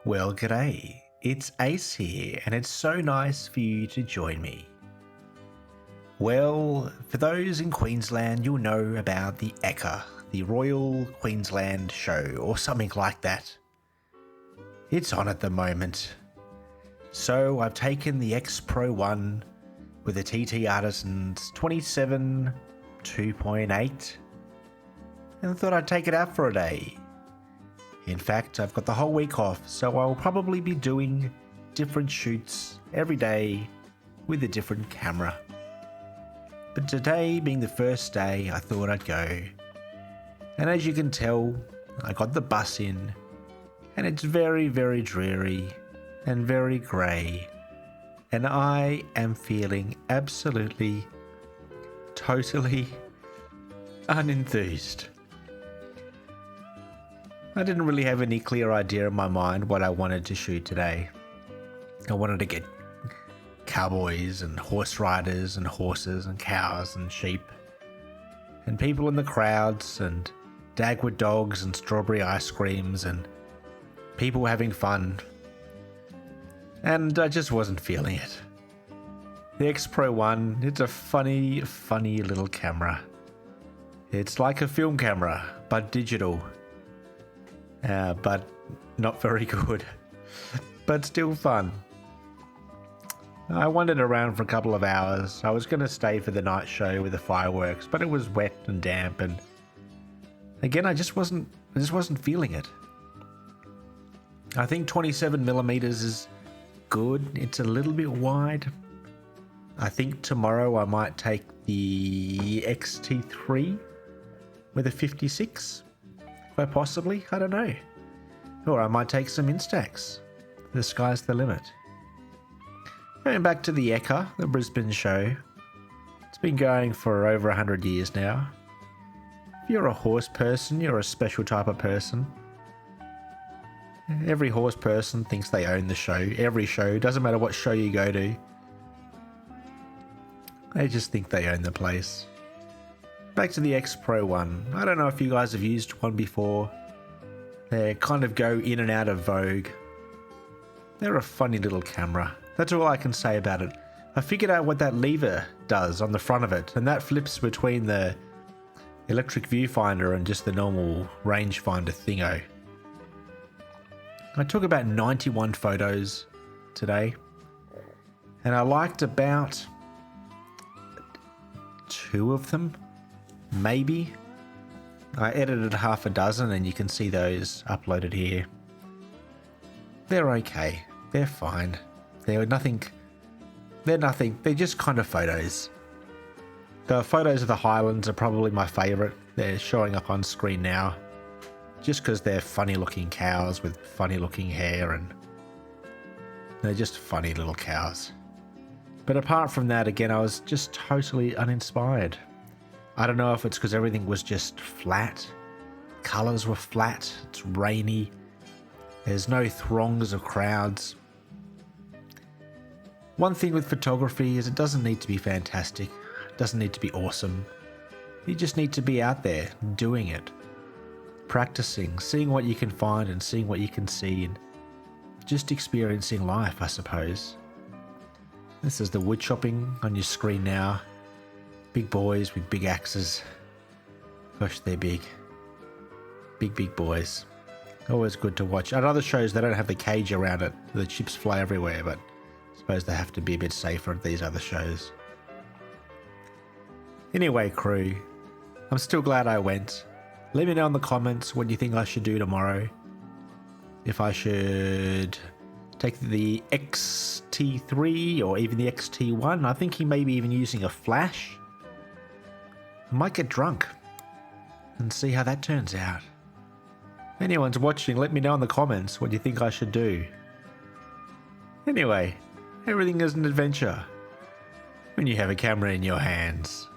Well, g'day. It's Ace here, and it's so nice for you to join me. Well, for those in Queensland, you'll know about the Ekka, the Royal Queensland Show, or something like that. It's on at the moment. So I've taken the X Pro 1 with the TT Artisans 27 2.8 and thought I'd take it out for a day. In fact, I've got the whole week off, so I'll probably be doing different shoots every day with a different camera. But today being the first day, I thought I'd go. And as you can tell, I got the bus in, and it's very, very dreary and very grey. And I am feeling absolutely, totally unenthused. I didn't really have any clear idea in my mind what I wanted to shoot today. I wanted to get cowboys and horse riders and horses and cows and sheep and people in the crowds and Dagwood dogs and strawberry ice creams and people having fun. And I just wasn't feeling it. The X Pro 1, it's a funny little camera. It's like a film camera, but digital. But not very good, but still fun. I wandered around for a couple of hours. I was going to stay for the night show with the fireworks, but it was wet and damp, and again, I just wasn't feeling it. I think 27mm is good. It's a little bit wide. I think tomorrow I might take the XT3 with a 56. Possibly, I don't know. Or I might take some Instax. The sky's the limit. Going back to the Ekka, the Brisbane show. It's been going for over 100 years now. If you're a horse person, you're a special type of person. Every horse person thinks they own the show. Every show, doesn't matter what show you go to. They just think they own the place. Back to the X Pro 1. I don't know if you guys have used one before. They kind of go in and out of vogue. They're a funny little camera. That's all I can say about it. I figured out what that lever does on the front of it, and that flips between the electric viewfinder and just the normal rangefinder thingo. I took about 91 photos today, and I liked about 2 of them. Maybe. I edited half a dozen and you can see those uploaded here. They're okay. They're fine. They're nothing. They're just kind of photos. The photos of the Highlands are probably my favourite. They're showing up on screen now. Just because they're funny looking cows with funny looking hair, and they're just funny little cows. But apart from that, again, I was just totally uninspired. I don't know if it's because everything was just flat. Colours were flat. It's rainy. There's no throngs of crowds. One thing with photography is it doesn't need to be fantastic. It doesn't need to be awesome. You just need to be out there doing it. Practicing, seeing what you can find and seeing what you can see, and just experiencing life, I suppose. This is the wood chopping on your screen now. Big boys with big axes. Gosh, they're big. Big boys. Always good to watch. At other shows, they don't have the cage around it. The chips fly everywhere, but I suppose they have to be a bit safer at these other shows. Anyway, crew, I'm still glad I went. Let me know in the comments what you think I should do tomorrow. If I should take the XT3 or even the XT1. I think he may be even using a flash. I might get drunk and see how that turns out. If anyone's watching, let me know in the comments what you think I should do. Anyway, everything is an adventure when you have a camera in your hands.